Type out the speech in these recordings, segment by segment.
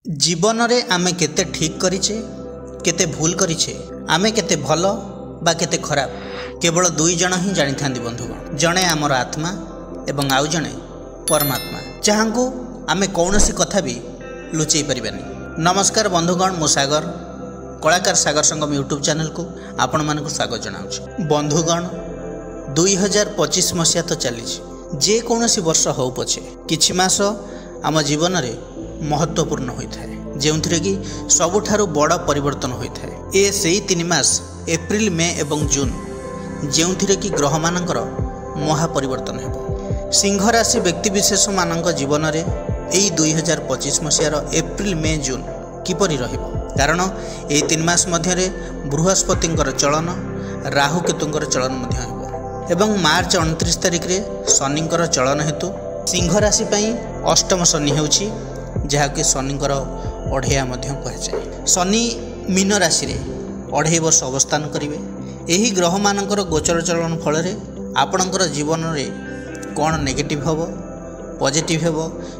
जीवन रे आमे केते ठीक करिछे केते भूल करिछे आमे केते भलो बा केते खराब केवल दुई जन ही जानि थांदी बंधुगण। जणे आमर आत्मा एवं आउ जणे परमात्मा जहाँको आमे कौनसी कथा भी लुचई परिबानी। नमस्कार बंधुगण, मु सागर कलाकार सागर संगम यूट्यूब चैनल को आपण मानकु स्वागत जनाउछि। बंधुगण 2025 मसीहा तो चली जे कौनसी वर्ष हो पछे किछि मास आम जीवन रे महत्वपूर्ण होता है जो कि सबुठारु बड़ परिवर्तन होता है। ए सेई 3 मास एप्रिल मे एवं जून जो कि ग्रह मानकर महापरिवर्तन हो। सिंह राशि व्यक्तिविशेष मानक जीवन रे एई 2025 मसीहार एप्रिल मे जून किपरि रहिबो, कारण ए 3 मास मध्य बृहस्पतिंकर चलन राहु केतुंकर चलन मध्य हेबो एवं मार्च 29 तारिख रे शनिंकर चलन हेतु सिंह राशि पई अष्टम शनि हेउछि जहाँकि शनिंकर अढ़ेया कहुए। शनि मीन राशि रे 2.5 वर्ष अवस्थान करेंगे। यही ग्रह मानकर गोचर चलन फल आपणकर जीवन में कौन नेगेटिव हम पॉजिटिव हम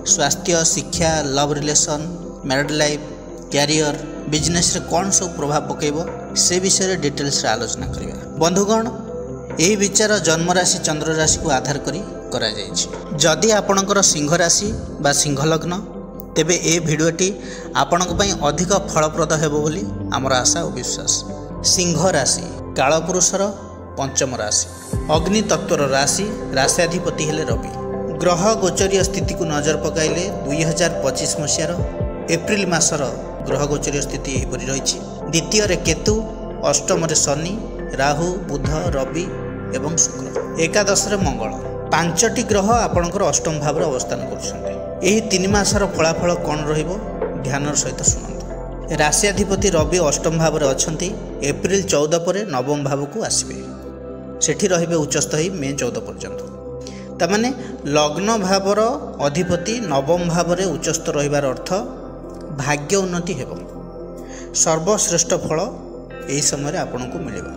स्वास्थ्य शिक्षा love relation married life career business रे कौन सब प्रभाव पकेब से विषय डिटेल्स रे आलोचना करबा। बंधुगण यही विचार जन्म राशि चंद्र राशि को आधार करी करा जायछि। जदि आपणकर सिंह राशि बा सिंह लग्न तेबे ए भिडियोटी आपणक पई अधिक फलप्रद हेबो बोली आमर आशा और विश्वास। सिंह राशि कालपुरुषर पंचम राशि अग्नि तत्वर राशि राश्याधिपति हेले रवि। ग्रह गोचरीय स्थिति को नजर पकाइले 2025 मसीहार एप्रिल मासर ग्रह गोचरीय स्थिति एहिपरि रहिछि। द्वितीय रे केतु, अष्टम रे शनि, राहु, बुध, रवि एवं शुक्र, एकादश रे मंगल। 5टी ग्रह आपणकर अष्टम भाव अवस्थान करुछन्ते। यही 3 मासर फलाफल कौन रहिबो ध्यान सहित शुणु। राश्याधिपति रवि अष्टम भाव में अच्छा एप्रिल 14 पर नवम भाव को आसबे, सेठी रहिबे उच्चस्थ ही मे 14 पर्यंत। तमाने लग्न भावर अधिपति नवम भाव में उच्चस्थ रहिबार अर्थ भाग्य उन्नति हेबो, सर्वश्रेष्ठ फल यही समय आपन को मिलेबा,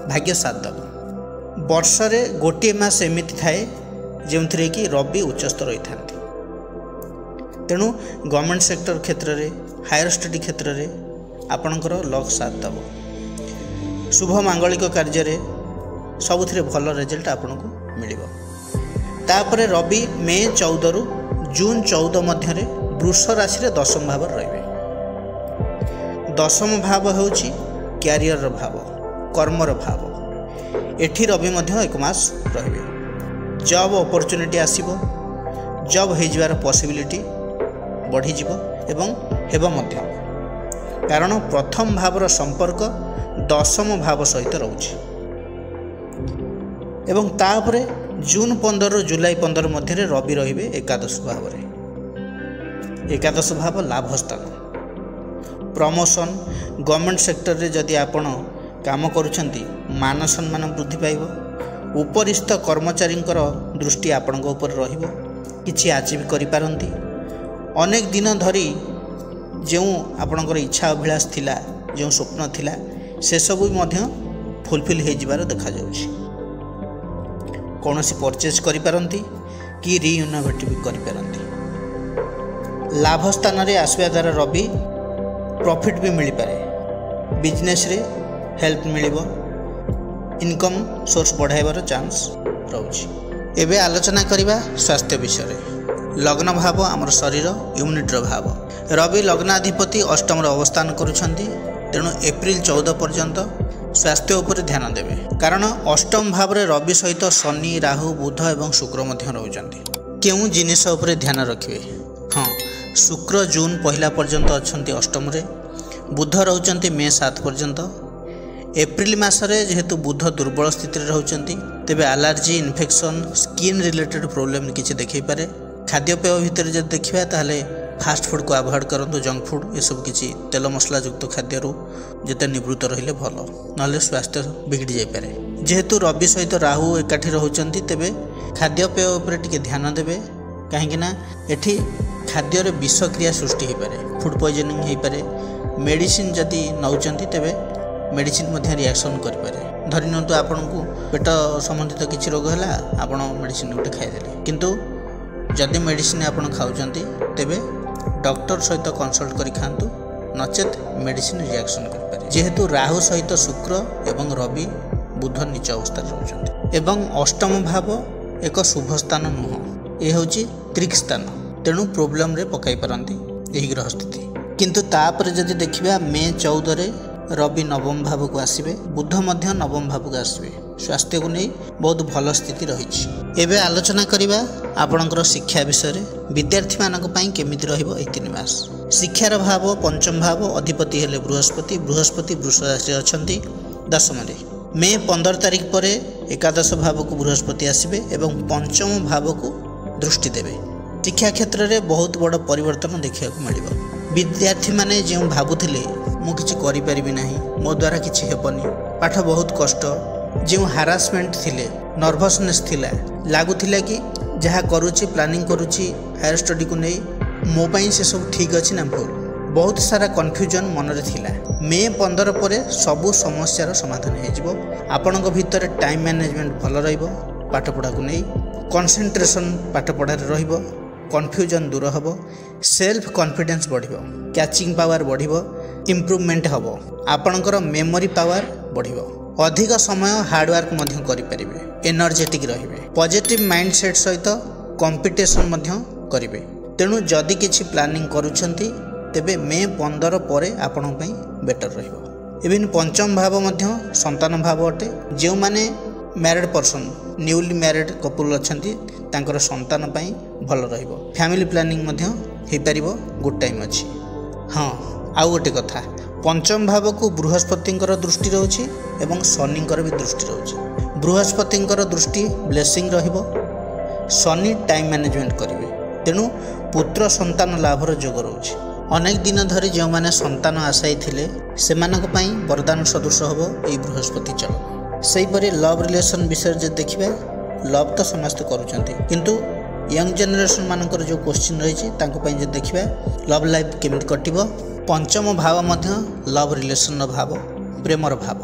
भाग्य साथ दब। वर्ष रे गोटे मास एमिति थाए जो कि रवि उच्चस्थ रही था। तेणु गवर्नमेंट सेक्टर क्षेत्र में हायर स्टडी क्षेत्र में आपणकर लक साथ दब। शुभ मांगलिक कार्य में सबुथिरे भल रिजल्ट आपन को मिलिबो। तापरे रवि मे 14 रु जून 14 मध्य वृष राशि रे दशम भाव रहिबे। दशम भाव होउछि कैरियर भाव, कर्मर भाव। एठी रवि मध्य 1 मास रहिबे। जॉब अपॉर्चुनिटी आसीबो, जॉब हो जावार पॉसिबिलिटी बढ़ी जीवो एवं हेबो मध्य, कारण प्रथम भावर संपर्क दशम भाव सहित रहउछि। एवं तापरे जून 15 रु जुलाई 15 मध्य रवि रहिबे एकादश भाव रे। एकादश भाव लाभ स्थान, प्रमोशन, गवर्नमेंट सेक्टर रे जदि आपण काम करूछंती मान सम्मान वृद्धि पाइबो। उपरिस्थ कर्मचारी दृष्टि आपण उपर रहिबो, किछि अचीव करि पारंती। अनेक दिन धरी जो आपणकर इच्छा अभिलाष थिला, जो स्वप्न थिला, से सब मध्य फुलफिल हो जिबार देखा जाउछि। कोनोसी परचेज करि पारंती कि रीइनोवेट भी करि पारंती। लाभ स्थान रे आसवा द्वारा रवि प्रॉफिट भी मिल पारे, बिजनेस रे हेल्प मिलिबो, इनकम सोर्स बढ़ाइबार चांस रहुछि। एबे आलोचना करिबा स्वास्थ्य विषय। लग्न भाव आमर शरीर यूनिटर भाव। रवि लग्नाधिपति अष्टम अवस्थान करुछंती, तेणु एप्रिल 14 पर्यंत स्वास्थ्य उपर ध्यान देवे, कारण अष्टम भाव रे रवि सहित शनि, राहु, बुध एवं शुक्र मध्य रहउछंती। केउ जिनिस उपर ध्यान रखिबे? हाँ, शुक्र जून 1 पर्यंत अछंती अष्टम रे, बुध रहउछंती मे 7 पर्यंत। एप्रिल मासरे जेहेतु बुध दुर्बल स्थिति रहउछंती, तेबे allergy, infection, skin related problem किछि देखै पारे। खाद्यपेय भितर जब देखिबा ताहले फास्ट फूड को अवॉइड करंतु, जंक फूड ये सब किछि तेल मसला युक्त खाद्य जेते निवृत्त रहिले भलो, नले स्वास्थ्य बिगड़ी जाय पारे। जेहेतु रवि सहित राहु एकाठी रहउछंती, तेबे खाद्यपेय उपर टिके ध्यान देबे, काहेकि ना एठी खाद्य रे विषक्रिया सृष्टि हो पारे, फूड पॉइजनिंग हो पारे। मेडिसिन जदि नउचंती तेबे मेडिसिन मध्य रिएक्शन करें। धरी नियंतु आपन को पेट संबंधित किसी रोग है, आप मेडिसिन गोटे खाईदे, किंतु जदि मेडिसिन आपन खाऊचंती तेबे डॉक्टर सहित कंसल्ट करि खांतु नचेत मेडिसिन रिएक्शन करिपारे जेहेतु राहु सहित शुक्र एवं रवि बुध नीच अवस्था रहउछन्ति एवं अष्टम भाव एक शुभ स्थान नुह ए होची त्रिक स्थान तेणु प्रोब्लेम रे पकाई पारंती एही ग्रह स्थिति किंतु तापर जदि देखिबा मे 14 रे रवि नवम भाव को आसबे बुध मध्य नवम भाव को आसबे स्वास्थ्य को नहीं बहुत भल स्थिति रही। एबे आलोचना करिबा आपणकर शिक्षा विषय रे विद्यार्थी मानक पई केमिति रहइबो एही 3 मास। शिक्षार भाव पंचम भाव अधिपति हेले बृहस्पति वृष राशि अछंती दशम रे मे 15 तारिख पर एकादश भाव को बृहस्पति आसबे एवं पंचम भाव को दृष्टि देवे। शिक्षा क्षेत्र में बहुत बड़ परिवर्तन देखा मिलिबो। विद्यार्थी माने जो भाबुथिले मु किछि करि परिबि नाही मो द्वारा किछि हेबनी पाठ बहुत कष्ट जो हारासमेंट थिले नर्भसनेस थिला लागुथिला कि जहाँ करूची प्लानिंग करूची हायर स्टडी को नहीं मो पई से सब ठीक अछि ना भूल बहुत सारा कन्फ्यूजन मन रे थिला। मे 15 पर सबु समस्यार समाधान हो जिवो। आपनक भितर टाइम मैनेजमेंट भल रहिबो पाठ पढ़ा को नहीं कंसंट्रेशन पाठ पढ़ारे रहिबो कन्फ्यूजन दूर हबो सेल्फ कॉन्फिडेंस बढ़िबो कैचिंग पावर बढ़िबो इम्प्रूवमेंट हबो आपनकर मेमोरी पावर बढ़िबो अधिक समय हार्डवर्क मध्य करि परिबे एनर्जेटिक रहिबे पॉजिटिव माइंडसेट सहित कंपटीशन मध्य करिवे। तेणु जदि किछि प्लानिंग करूछंती तेबे मे 15 पर आपण पई बेटर रहिबो। इवन पंचम भाव मध्य संतान भाव अटे जो माने married person newly married couple अछंती तांकर संतान पई भल रहिबो फैमिली प्लानिंग मध्य हे परिबो गुड टाइम अछि। हाँ आउ गोटे कथा पंचम भाव को बृहस्पतिंकर दृष्टि रहउछि एवं शनिंकर भी दृष्टि रहउछि। बृहस्पतिंकर दृष्टि ब्लेसिंग रहिबो शनि टाइम मैनेजमेंट करिवे तेणु पुत्र संतान लाभर जोग रहउछि। अनेक दिन धरी जो माने संतान आशाई थिले सेमानक पई वरदान सदृश हबो एई बृहस्पति चलन। सही परि लव रिलेशन विषय जे देखिबे लव तो समस्त करूछंती किंतु यंग जनरेशन मानकर जो क्वेश्चन रही तांको पई जे देखिबे लव लाइफ केमिति कटिबो। पंचम भाव मध्य लव रिलेशन भाव प्रेमर भाव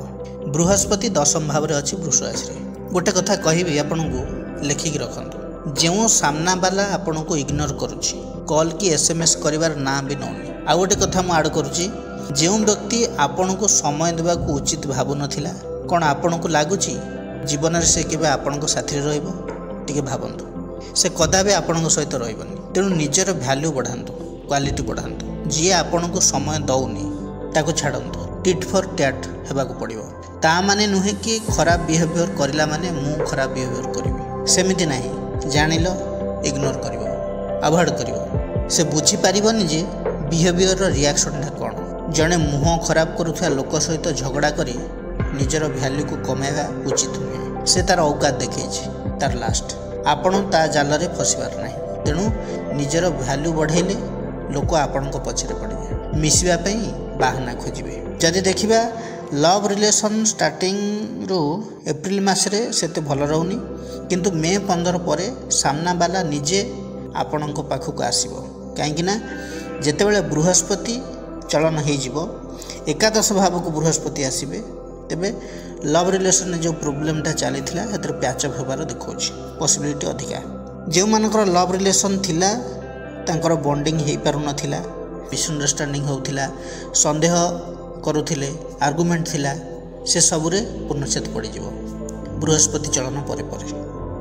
बृहस्पति दशम भाव रे अछि वृष राशि रे। गोटे कथा कहिबी आपनकु लेखिक रखंतु जो सामना वाला आपन को इग्नोर करुछि कॉल की एसएमएस करिवार ना भी नौनी। आ गोटे कथा मु ऐड करुछि जो व्यक्ति आपन को समय देबा को उचित भाबु नथिला कोन आपन को लागुछि जीवन रे से केबे आपन को साथी रहइबो टिके भाबंतु से कदाबे आपन को सहित रहइबनी। तेणु निजर वैल्यू बढ़ांतु क्वालिटी बढ़ांतु जी आपन को समय दउनी ताको छाड़ंतु टिट फॉर टैट हेबाको पड़िबो। ता माने नुहे कि खराब बिहेवियर करिला माने मु खराब बिहेवियर करिवि सेमिति नाही जानिलो इग्नोर करिवो अवॉइड करिवो से बुझी पारिबनी जे बिहेवियर रिएक्शन कोन। जने मुह खराब करुथुआ लोक सहित झगड़ा करी निजर वैल्यू को कमाइबा उचित नुहे। से तार औकात देखैछि तार लास्ट आपण ता जाल रे फसिबार नाही। तेणु निजर वैल्यू बढ़ाइले लोक आपण को पछरे पड़े मिसवा पई बाहाना खोजिबे। जदि देखिबा लव रिलेशन स्टार्टिंग रु एप्रिल मासरे सेते भल रहउनी किंतु मे 15 पर सामना वाला निजे आपण को पाखक आसीबो काहेकि ना जेतेबेले बृहस्पति चलन हो जिवो एकादश भाव को बृहस्पति आसीबे तेबे लव रिलेशन जो प्रोब्लेमटा चली एतर पैचअप होबार देखौछि पॉसिबिलिटी अधिका। जो मानकर लव रिलेशन थिला तांकर बॉन्डिंग हो पारु नथिला मिसअंडरस्टैंडिंग होउथिला संदेह करुथिले आर्गुमेंट थिला से सबुरे पूर्णच्छेद पड़ जिवो बृहस्पति चलन पर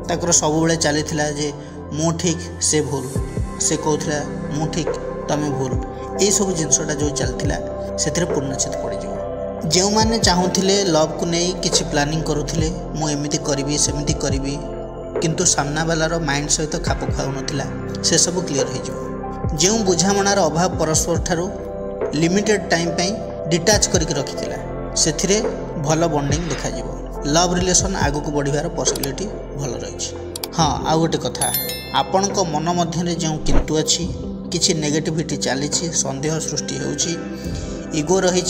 ताकर सब बेले चली जे मु ठीक से भूल से कहूला मु ठीक तमें भूल यही सब जिनसटा जो चलता से पूर्णच्छेद पड़ जिवो। जो माने चाहूले लव को नहीं किसी प्लानिंग करुथिले मु एमिति करिवि सेमिति करिवि किंतु सामना वालार माइंड सहित खाप खाऊ नथिला से सब क्लियर हो जिवो। जो बुझामणार अभाव परस्पर ठारू लिमिटेड टाइम पे डिटाच करके रखिथिला सेथिरे भल बॉन्डिंग देखा जिवो लव रिलेशन आगु को बढ़िबार पॉसिबिलिटी भल रही। हाँ आउ गोटे कथा आपण को मन मध्य जो किंतु अच्छी किछि नेगेटिविटी चली संदेह सृष्टि होउछि इगो रही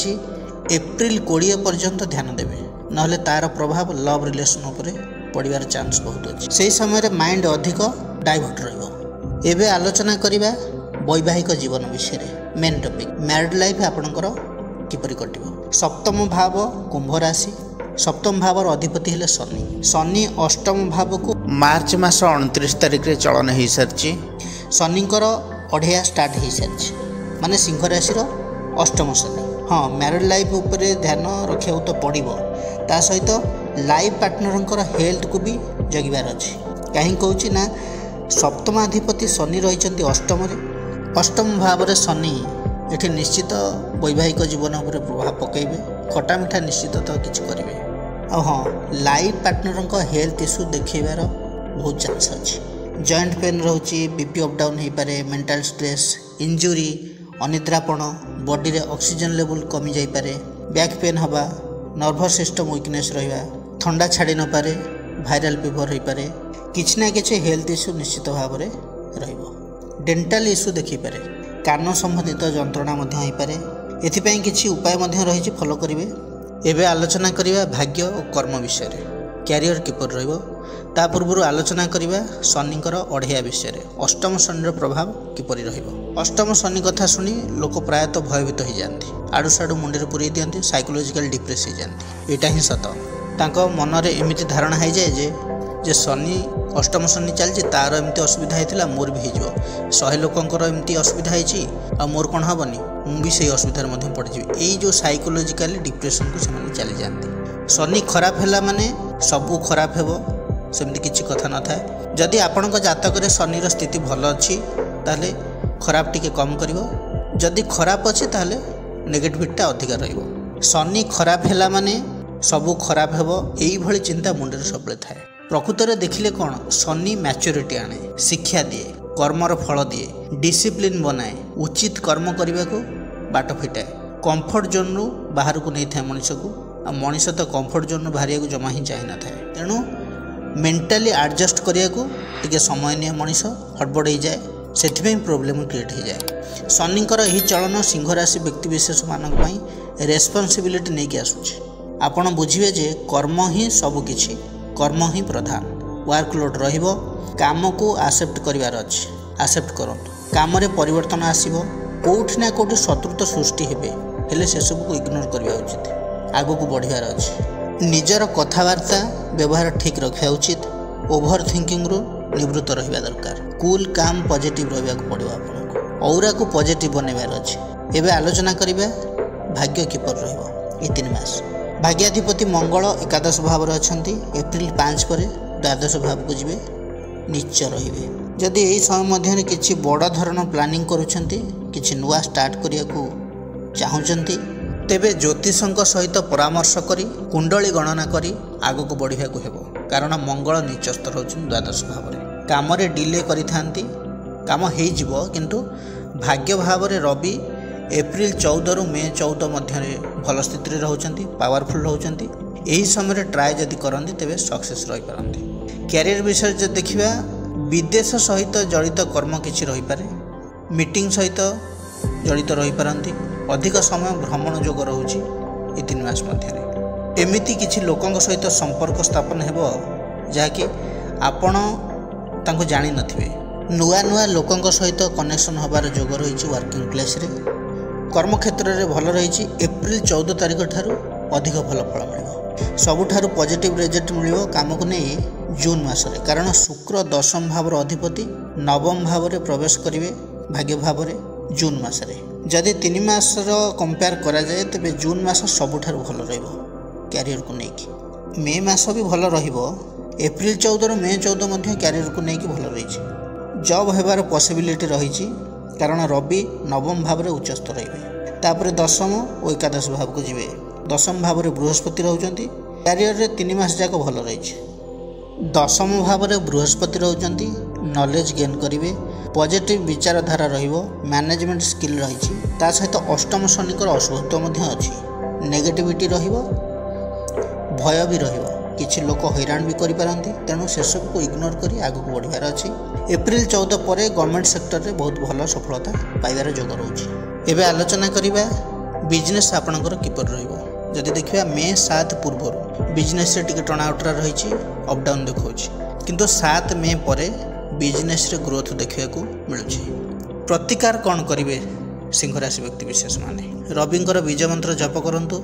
एप्रिल 20 पर्यंत ध्यान देवे नहले तार प्रभाव लव रिलेशन उपरे पड़िबार चांस बहुत अच्छी से समय माइंड अधिक डाइवर्ट रहिबो। एबे आलोचना करिबा वैवाहिक जीवन विषय मेन टॉपिक मैरिड लाइफ आपणकर किपरि कटिबो। सप्तम भाव कुंभ राशि सप्तम भावर अधिपति हेले शनि शनि अष्टम भाव को मार्च मास 29 तारिख रे चलन हो सारी शनिकर ଅଢ଼େୟା ଷ୍ଟାର୍ଟ ହୋଇସାରିଛି, ମାନେ ସିଂହ ରାଶିର ଅଷ୍ଟମ ଶନି। ହଁ, ମ୍ୟାରିଡ୍ ଲାଇଫ୍ ଉପରେ ଧ୍ୟାନ ରଖିବାକୁ ତ ପଡ଼ିବ, ତା ସହିତ ଲାଇଫ୍ ପାର୍ଟନରଙ୍କର ହେଲ୍ଥକୁ ବି ଜଗିବାର ଅଛି। କାହିଁକି କହୁଛି ନା, ସପ୍ତମାଧିପତି ଶନି ରହିଛନ୍ତି ଅଷ୍ଟମରେ। ଅଷ୍ଟମ ଭାବରେ ଶନି ଏଠି ନିଶ୍ଚିତ ବୈବାହିକ ଜୀବନ ଉପରେ ପ୍ରଭାବ ପକାଇବେ, ଖଟା ମିଠା ନିଶ୍ଚିତ ତ କିଛି କରିବେ। ଆଉ ହଁ, ଲାଇଫ୍ ପାର୍ଟନରଙ୍କ ହେଲ୍ଥ ଇସ୍ୟୁ ଦେଖାଇବାର ବହୁତ ଚାନ୍ସ ଅଛି। ଜଏଣ୍ଟ ପେନ୍ ରହୁଛି, ବିପି ଅପ୍ ଡାଉନ୍ ହୋଇପାରେ, ମେଣ୍ଟାଲ ଷ୍ଟ୍ରେସ୍, ଇଞ୍ଜୁରି, ଅନିଦ୍ରାପଣ, ବଡ଼ିରେ ଅକ୍ସିଜେନ୍ ଲେଭେଲ୍ କମିଯାଇପାରେ, ବ୍ୟାକ୍ ପେନ୍ ହେବା, ନର୍ଭସ୍ ସିଷ୍ଟମ୍ ୱିକନେସ୍ ରହିବା, ଥଣ୍ଡା ଛାଡ଼ି ନପାରେ, ଭାଇରାଲ୍ ଫିଭର ହୋଇପାରେ, କିଛି ନା କିଛି ହେଲ୍ଥ ଇସ୍ୟୁ ନିଶ୍ଚିତ ଭାବରେ ରହିବ। ଡେଣ୍ଟାଲ୍ ଇସ୍ୟୁ ଦେଖିପାରେ, କାନ ସମ୍ବନ୍ଧିତ ଯନ୍ତ୍ରଣା ମଧ୍ୟ ହୋଇପାରେ। ଏଥିପାଇଁ କିଛି ଉପାୟ ମଧ୍ୟ ରହିଛି, ଫଲୋ କରିବେ। ଏବେ ଆଲୋଚନା କରିବା ଭାଗ୍ୟ ଓ କର୍ମ ବିଷୟରେ। କ୍ୟାରିୟର କିପରି ରହିବ, ତା ପୂର୍ବରୁ ଆଲୋଚନା କରିବା ଶନିଙ୍କର ଅଢ଼େୟା ବିଷୟରେ। ଅଷ୍ଟମ ଶନିର ପ୍ରଭାବ କିପରି ରହିବ। ଅଷ୍ଟମ ଶନି କଥା ଶୁଣି ଲୋକ ପ୍ରାୟତଃ ଭୟଭୀତ ହୋଇଯାଆନ୍ତି, ଆଡ଼ୁ ସାଡ଼ୁ ମୁଣ୍ଡରେ ପୁରେଇ ଦିଅନ୍ତି, ସାଇକୋଲୋଜିକାଲ ଡିପ୍ରେସ୍ ହୋଇଯାଆନ୍ତି। ଏଇଟା ହିଁ ସତ। ତାଙ୍କ ମନରେ ଏମିତି ଧାରଣା ହୋଇଯାଏ ଯେ ଶନି ଅଷ୍ଟମ ଶନି ଚାଲିଛି, ତାର ଏମିତି ଅସୁବିଧା ହେଇଥିଲା, ମୋର ବି ହେଇଯିବ। 100 ଲୋକଙ୍କର ଏମିତି ଅସୁବିଧା ହେଇଛି, ଆଉ ମୋର କ'ଣ ହେବନି, ମୁଁ ବି ସେଇ ଅସୁବିଧାରେ ମଧ୍ୟ ପଡ଼ିଯିବି। ଏଇ ଯେଉଁ ସାଇକୋଲୋଜିକାଲି ଡିପ୍ରେସନକୁ ସେମାନେ ଚାଲିଯାଆନ୍ତି। ଶନି ଖରାପ ହେଲା ମାନେ ସବୁ ଖରାପ ହେବ, ସେମିତି କିଛି କଥା ନଥାଏ। ଯଦି ଆପଣଙ୍କ ଜାତକରେ ଶନିର ସ୍ଥିତି ଭଲ ଅଛି, ତାହେଲେ ଖରାପ ଟିକେ କମ୍ କରିବ। ଯଦି ଖରାପ ଅଛି, ତାହେଲେ ନେଗେଟିଭିଟିଟା ଅଧିକା ରହିବ। ଶନି ଖରାପ ହେଲା ମାନେ ସବୁ ଖରାପ ହେବ, ଏଇଭଳି ଚିନ୍ତା ମୁଣ୍ଡରେ ସବୁବେଳେ ଥାଏ। ପ୍ରକୃତରେ ଦେଖିଲେ କ'ଣ, ଶନି ମ୍ୟାଚୁରିଟି ଆଣେ, ଶିକ୍ଷା ଦିଏ, କର୍ମର ଫଳ ଦିଏ, ଡିସିପ୍ଲିନ୍ ବନାଏ, ଉଚିତ କର୍ମ କରିବାକୁ ବାଟ ଫିଟାଏ, କମ୍ଫର୍ଟ ଜୋନ୍ରୁ ବାହାରକୁ ନେଇଥାଏ ମଣିଷକୁ। ଆଉ ମଣିଷ ତ କମ୍ଫର୍ଟ ଜୋନ୍ରୁ ବାହାରିବାକୁ ଜମା ହିଁ ଚାହିଁନଥାଏ। ତେଣୁ ମେଣ୍ଟାଲି ଆଡ଼ଜଷ୍ଟ କରିବାକୁ ଟିକେ ସମୟ ନିଏ ମଣିଷ, ହଡ଼ବଡ଼ ହୋଇଯାଏ, ସେଥିପାଇଁ ପ୍ରୋବ୍ଲେମ୍ କ୍ରିଏଟ୍ ହୋଇଯାଏ। ଶନିଙ୍କର ଏହି ଚଳନ ସିଂହ ରାଶି ବ୍ୟକ୍ତିବିଶେଷମାନଙ୍କ ପାଇଁ ରେସ୍ପନ୍ସିବିଲିଟି ନେଇକି ଆସୁଛି। ଆପଣ ବୁଝିବେ ଯେ କର୍ମ ହିଁ ସବୁକିଛି, କର୍ମ ହିଁ ପ୍ରଧାନ। ୱାର୍କ ଲୋଡ଼ ରହିବ, କାମକୁ ଆକ୍ସେପ୍ଟ କରିବାର ଅଛି, ଆକ୍ସେପ୍ଟ କରନ୍ତୁ। କାମରେ ପରିବର୍ତ୍ତନ ଆସିବ, କେଉଁଠି ନା କେଉଁଠି ଶତ୍ରୁତା ସୃଷ୍ଟି ହେବେ, ହେଲେ ସେସବୁକୁ ଇଗ୍ନୋର କରିବା ଉଚିତ। ଆଗକୁ ବଢ଼ିବାର ଅଛି। ନିଜର କଥାବାର୍ତ୍ତା ବ୍ୟବହାର ଠିକ୍ ରଖିବା ଉଚିତ। ଓଭର ଥିଙ୍କିଂରୁ ନିବୃତ୍ତ ରହିବା ଦରକାର। କୁଲ୍ କାମ୍ ପଜିଟିଭ୍ ରହିବାକୁ ପଡ଼ିବ ଆପଣଙ୍କୁ। ଔରାକୁ ପଜିଟିଭ୍ ବନେଇବାର ଅଛି। ଏବେ ଆଲୋଚନା କରିବା ଭାଗ୍ୟ କିପରି ରହିବ ଏ 3 ମାସ। ଭାଗ୍ୟାଧିପତି ମଙ୍ଗଳ ଏକାଦଶ ଭାବରେ ଅଛନ୍ତି। ଏପ୍ରିଲ 5 ପରେ ଦ୍ୱାଦଶ ଭାବକୁ ଯିବେ, ନିଶ୍ଚୟ ରହିବେ। ଯଦି ଏହି ସମୟ ମଧ୍ୟରେ କିଛି ବଡ଼ ଧରଣ ପ୍ଲାନିଂ କରୁଛନ୍ତି, କିଛି ନୂଆ ଷ୍ଟାର୍ଟ କରିବାକୁ ଚାହୁଁଛନ୍ତି, ତେବେ ଜ୍ୟୋତିଷଙ୍କ ସହିତ ପରାମର୍ଶ କରି କୁଣ୍ଡଳୀ ଗଣନା କରି ଆଗକୁ ବଢ଼ିବାକୁ ହେବ। କାରଣ ମଙ୍ଗଳ ନିଚସ୍ତ ରହୁଛନ୍ତି ଦ୍ୱାଦଶ ଭାବରେ। କାମରେ ଡିଲେ କରିଥାନ୍ତି, କାମ ହେଇଯିବ, କିନ୍ତୁ ଭାଗ୍ୟ ଭାବରେ ରବି ଏପ୍ରିଲ 14ରୁ ମେ 14 ମଧ୍ୟରେ ଭଲ ସ୍ଥିତିରେ ରହୁଛନ୍ତି, ପାୱାରଫୁଲ୍ ରହୁଛନ୍ତି। ଏହି ସମୟରେ ଟ୍ରାଏ ଯଦି କରନ୍ତି, ତେବେ ସକ୍ସେସ୍ ରହିପାରନ୍ତି। କ୍ୟାରିୟର ବିଷୟରେ ଯଦି ଦେଖିବା, ବିଦେଶ ସହିତ ଜଡ଼ିତ କର୍ମ କିଛି ରହିପାରେ, ମିଟିଂ ସହିତ ଜଡ଼ିତ ରହିପାରନ୍ତି। ଅଧିକ ସମୟ ଭ୍ରମଣ ଯୋଗ ରହୁଛି ଏ 3 ମାସ ମଧ୍ୟରେ। ଏମିତି କିଛି ଲୋକଙ୍କ ସହିତ ସମ୍ପର୍କ ସ୍ଥାପନ ହେବ ଯାହାକି ଆପଣ ତାଙ୍କୁ ଜାଣିନଥିବେ। ନୂଆ ନୂଆ ଲୋକଙ୍କ ସହିତ କନେକ୍ସନ୍ ହେବାର ଯୋଗ ରହିଛି ୱାର୍କିଂ ପ୍ଲେସ୍ରେ। କର୍ମକ୍ଷେତ୍ରରେ ଭଲ ରହିଛି। ଏପ୍ରିଲ 14 ତାରିଖ ଠାରୁ ଅଧିକ ଭଲ ଫଳ ମିଳିବ। ସବୁଠାରୁ ପଜିଟିଭ୍ ରେଜଲ୍ଟ ମିଳିବ କାମକୁ ନେଇ ଜୁନ୍ ମାସରେ, କାରଣ ଶୁକ୍ର 10ମ ଭାବର ଅଧିପତି 9ମ ଭାବରେ ପ୍ରବେଶ କରିବେ ଭାଗ୍ୟ ଭାବରେ ଜୁନ୍ ମାସରେ। ଯଦି 3 ମାସର କମ୍ପେୟାର କରାଯାଏ, ତେବେ ଜୁନ୍ ମାସ ସବୁଠାରୁ ଭଲ ରହିବ କ୍ୟାରିୟରକୁ ନେଇକି। ମେ ମାସ ବି ଭଲ ରହିବ। ଏପ୍ରିଲ 14ରୁ ମେ 14 ମଧ୍ୟ କ୍ୟାରିୟରକୁ ନେଇକି ଭଲ ରହିଛି। ଜବ୍ ହେବାର ପସିବିଲିଟି ରହିଛି, କାରଣ ରବି 9ମ ଭାବରେ ଉଚ୍ଚସ୍ଥ ରହିବେ। ତାପରେ 10ମ ଓ ଏକାଦଶ ଭାବକୁ ଯିବେ। 10ମ ଭାବରେ ବୃହସ୍ପତି ରହୁଛନ୍ତି। କ୍ୟାରିୟରରେ 3 ମାସ ଯାକ ଭଲ ରହିଛି। 10ମ ଭାବରେ ବୃହସ୍ପତି ରହୁଛନ୍ତି, ନଲେଜ ଗେନ୍ କରିବେ, ପଜିଟିଭ୍ ବିଚାରଧାରା ରହିବ, ମ୍ୟାନେଜମେଣ୍ଟ ସ୍କିଲ୍ ରହିଛି। ତା ସହିତ ଅଷ୍ଟମ ଶନିଙ୍କର ଅଶୁଭତ୍ୱ ମଧ୍ୟ ଅଛି। ନେଗେଟିଭିଟି ରହିବ, ଭୟ ବି ରହିବ। କିଛି ଲୋକ ହଇରାଣ ବି କରିପାରନ୍ତି। ତେଣୁ ସେସବୁକୁ ଇଗ୍ନୋର କରି ଆଗକୁ ବଢ଼ିବାର ଅଛି। ଏପ୍ରିଲ 14 ପରେ ଗଭର୍ଣ୍ଣମେଣ୍ଟ ସେକ୍ଟରରେ ବହୁତ ଭଲ ସଫଳତା ପାଇବାର ଯୋଗ ରହୁଛି। ଏବେ ଆଲୋଚନା କରିବା ବିଜନେସ୍ ଆପଣଙ୍କର କିପରି ରହିବ। ଯଦି ଦେଖିବା ମେ 7 ପୂର୍ବରୁ ବିଜନେସ୍ରେ ଟିକେ ଟଣାଉଟରା ରହିଛି, ଅପଡାଉନ୍ ଦେଖାଉଛି, କିନ୍ତୁ 7 ମେ ପରେ ବିଜନେସ୍ରେ ଗ୍ରୋଥ୍ ଦେଖିବାକୁ ମିଳୁଛି। ପ୍ରତିକାର କ'ଣ କରିବେ ସିଂହରାଶି ବ୍ୟକ୍ତିବିଶେଷମାନେ? ରବିଙ୍କର ବୀଜ ମନ୍ତ୍ର ଜପ କରନ୍ତୁ,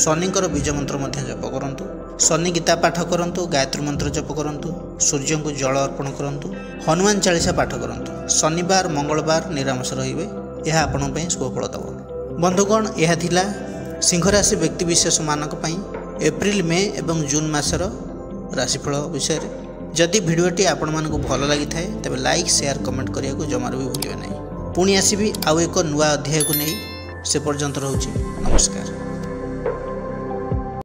शनिଙ୍କର बीज मंत्र मध्य जप करंतु शनि गीता पाठ करंतु गायत्री मंत्र जप करंतु सूर्य को जल अर्पण करंतु हनुमान चालीसा पाठ करंतु शनिवार मंगलवार निरामिष रहिबे यह आपन पई सुफल दब बंधुगण यह थिला सिंह राशि व्यक्तिविशेष मानक पई एप्रिल मे एवं जून मासर राशिफल विषय रे जदि भिडियोटी आपण मानकु भल लागि थाए तबे लाइक शेयर कमेंट करिया को जमार भी भूलिबे नहीं पुणी आसीबी आउ एक नुआ अध्याय को नहीं से पर्यंत रहउची नमस्कार।